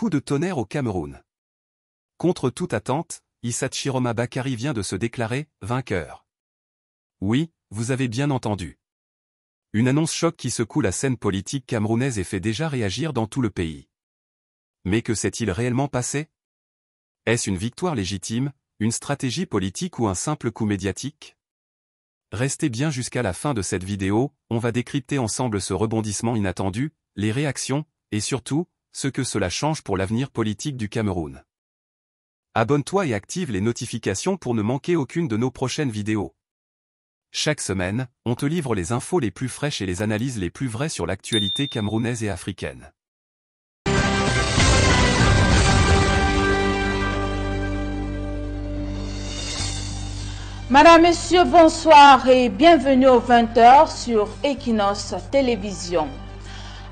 Coup de tonnerre au Cameroun. Contre toute attente, Issa Chiroma Bakary vient de se déclarer vainqueur. Oui, vous avez bien entendu. Une annonce choc qui secoue la scène politique camerounaise et fait déjà réagir dans tout le pays. Mais que s'est-il réellement passé? Est-ce une victoire légitime, une stratégie politique ou un simple coup médiatique? Restez bien jusqu'à la fin de cette vidéo, on va décrypter ensemble ce rebondissement inattendu, les réactions, et surtout, ce que cela change pour l'avenir politique du Cameroun. Abonne-toi et active les notifications pour ne manquer aucune de nos prochaines vidéos. Chaque semaine, on te livre les infos les plus fraîches et les analyses les plus vraies sur l'actualité camerounaise et africaine. Madame, Messieurs, bonsoir et bienvenue aux 20h sur Equinos Télévision.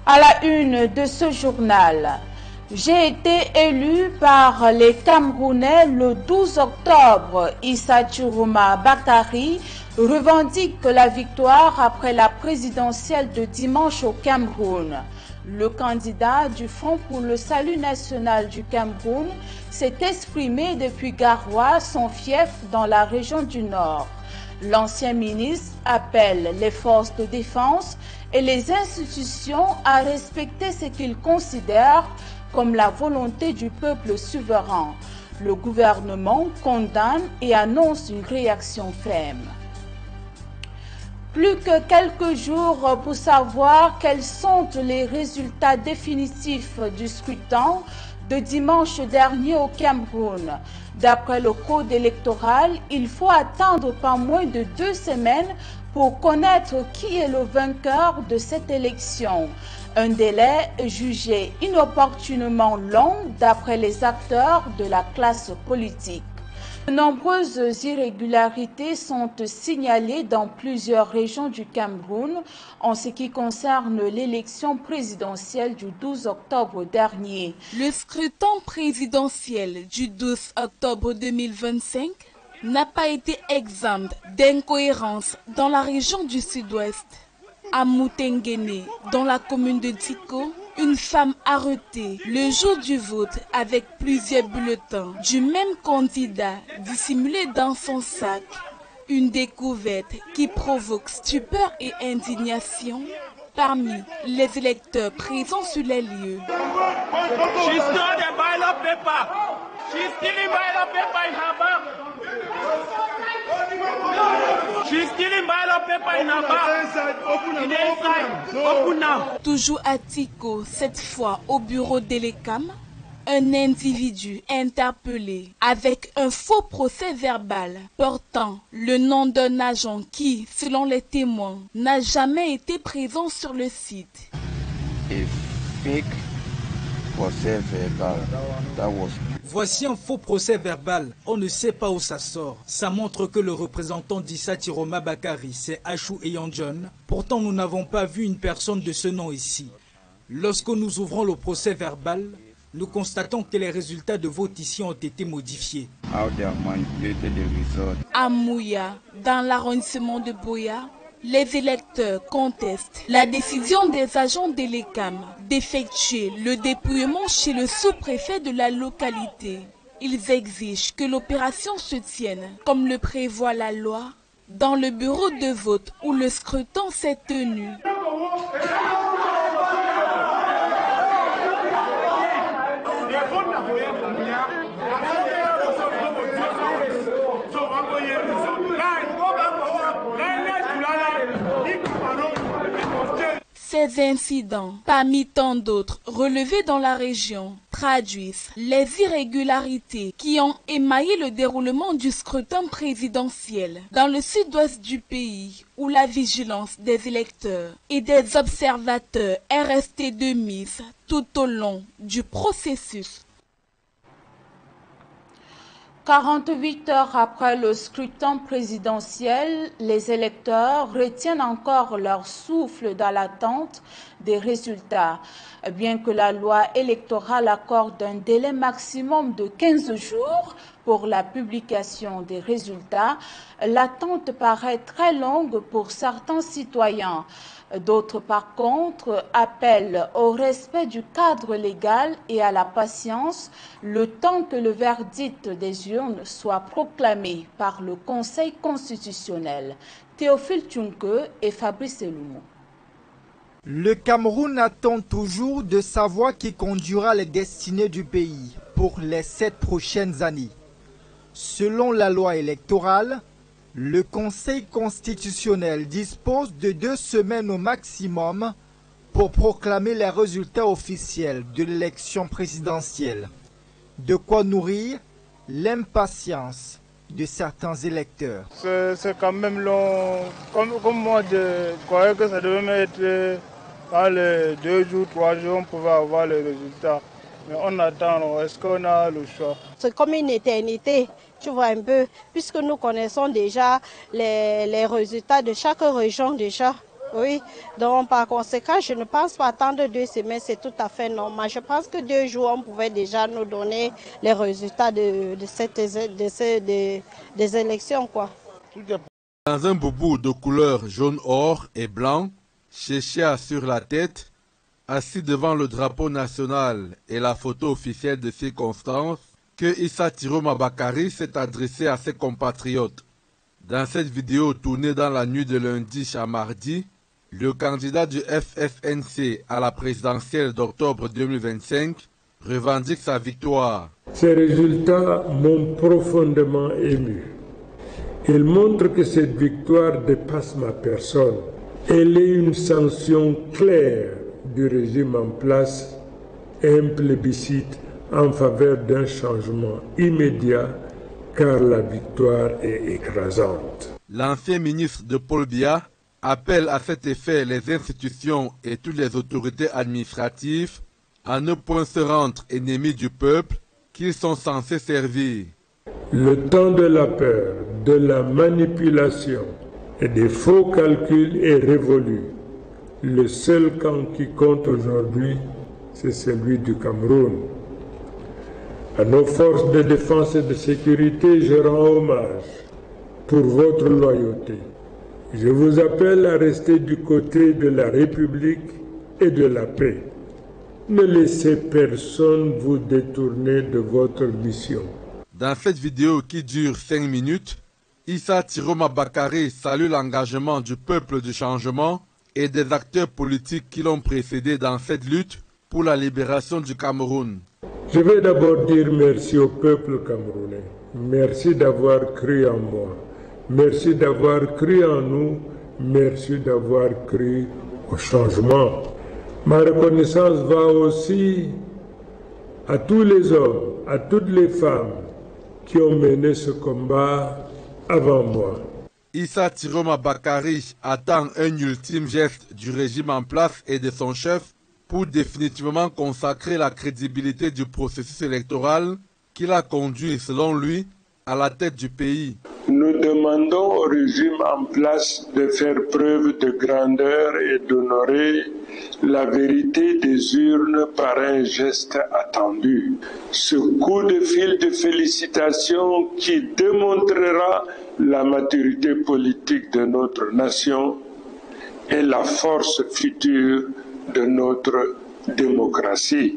À la une de ce journal, j'ai été élu par les Camerounais le 12 octobre. Issa Chiroma Bakary revendique la victoire après la présidentielle de dimanche au Cameroun. Le candidat du Front pour le Salut National du Cameroun s'est exprimé depuis Garoua, son fief dans la région du Nord. L'ancien ministre appelle les forces de défense et les institutions à respecter ce qu'il considère comme la volonté du peuple souverain. Le gouvernement condamne et annonce une réaction ferme. Plus que quelques jours pour savoir quels sont les résultats définitifs du scrutin de dimanche dernier au Cameroun. D'après le code électoral, il faut attendre pas moins de 2 semaines pour connaître qui est le vainqueur de cette élection. Un délai jugé inopportunément long d'après les acteurs de la classe politique. De nombreuses irrégularités sont signalées dans plusieurs régions du Cameroun en ce qui concerne l'élection présidentielle du 12 octobre dernier. Le scrutin présidentiel du 12 octobre 2025 n'a pas été exempt d'incohérences dans la région du sud-ouest. À Moutengene, dans la commune de Tiko, une femme arrêtée le jour du vote avec plusieurs bulletins du même candidat dissimulés dans son sac. Une découverte qui provoque stupeur et indignation parmi les électeurs présents sur les lieux. Toujours à Tiko, cette fois au bureau d'Elecam, un individu interpellé avec un faux procès verbal portant le nom d'un agent qui, selon les témoins, n'a jamais été présent sur le site. Voici un faux procès verbal, on ne sait pas où ça sort. Ça montre que le représentant d'Issa Chiroma Bakary, c'est Achou Eyan John. Pourtant, nous n'avons pas vu une personne de ce nom ici. Lorsque nous ouvrons le procès verbal, nous constatons que les résultats de vote ici ont été modifiés. À Mouya, dans l'arrondissement de Boya, les électeurs contestent la décision des agents d'Elecam d'effectuer le dépouillement chez le sous-préfet de la localité. Ils exigent que l'opération se tienne, comme le prévoit la loi, dans le bureau de vote où le scrutin s'est tenu. Ces incidents, parmi tant d'autres relevés dans la région, traduisent les irrégularités qui ont émaillé le déroulement du scrutin présidentiel dans le sud-ouest du pays, où la vigilance des électeurs et des observateurs est restée de mise tout au long du processus. 48 heures après le scrutin présidentiel, les électeurs retiennent encore leur souffle dans l'attente des résultats. Bien que la loi électorale accorde un délai maximum de 15 jours pour la publication des résultats, l'attente paraît très longue pour certains citoyens. D'autres, par contre, appellent au respect du cadre légal et à la patience le temps que le verdict des urnes soit proclamé par le Conseil constitutionnel. Théophile Tchunke et Fabrice Eloumou. Le Cameroun attend toujours de savoir qui conduira les destinées du pays pour les 7 prochaines années. Selon la loi électorale, le Conseil constitutionnel dispose de 2 semaines au maximum pour proclamer les résultats officiels de l'élection présidentielle. De quoi nourrir l'impatience de certains électeurs. C'est quand même long. Comme moi, je croyais que ça devait mettre dans les 2 jours, 3 jours, on pouvait avoir les résultats. Mais on attend, est-ce qu'on a le choix? C'est comme une éternité, tu vois un peu, puisque nous connaissons déjà les résultats de chaque région déjà. Oui, donc par conséquent, je ne pense pas attendre 2 semaines, c'est tout à fait normal. Je pense que 2 jours, on pouvait déjà nous donner les résultats des élections, quoi. Dans un boubou de couleur jaune-or et blanc, chéchia sur la tête, assis devant le drapeau national et la photo officielle de circonstance, que Issa Tiroma Bakary s'est adressé à ses compatriotes. Dans cette vidéo tournée dans la nuit de lundi à mardi, le candidat du FFNC à la présidentielle d'octobre 2025 revendique sa victoire. Ces résultats m'ont profondément ému. Ils montrent que cette victoire dépasse ma personne. Elle est une sanction claire du régime en place et un plébiscite en faveur d'un changement immédiat car la victoire est écrasante. L'ancien ministre de Paul Biya appelle à cet effet les institutions et toutes les autorités administratives à ne point se rendre ennemis du peuple qu'ils sont censés servir. Le temps de la peur, de la manipulation et des faux calculs est révolu. Le seul camp qui compte aujourd'hui, c'est celui du Cameroun. À nos forces de défense et de sécurité, je rends hommage pour votre loyauté. Je vous appelle à rester du côté de la République et de la paix. Ne laissez personne vous détourner de votre mission. Dans cette vidéo qui dure 5 minutes, Issa Tiroma Bakary salue l'engagement du peuple du changement et des acteurs politiques qui l'ont précédé dans cette lutte pour la libération du Cameroun. Je vais d'abord dire merci au peuple camerounais. Merci d'avoir cru en moi. Merci d'avoir cru en nous. Merci d'avoir cru au changement. Ma reconnaissance va aussi à tous les hommes, à toutes les femmes qui ont mené ce combat avant moi. Issa Tiroma Bakary attend un ultime geste du régime en place et de son chef pour définitivement consacrer la crédibilité du processus électoral qui l'a conduit, selon lui, à la tête du pays. Nous demandons au régime en place de faire preuve de grandeur et d'honorer la vérité des urnes par un geste attendu. Ce coup de fil de félicitations qui démontrera la maturité politique de notre nation et la force future de notre démocratie.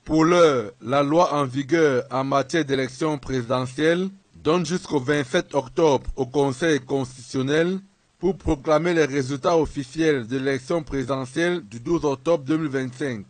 Pour l'heure, la loi en vigueur en matière d'élection présidentielle donne jusqu'au 27 octobre au Conseil constitutionnel pour proclamer les résultats officiels de l'élection présidentielle du 12 octobre 2025.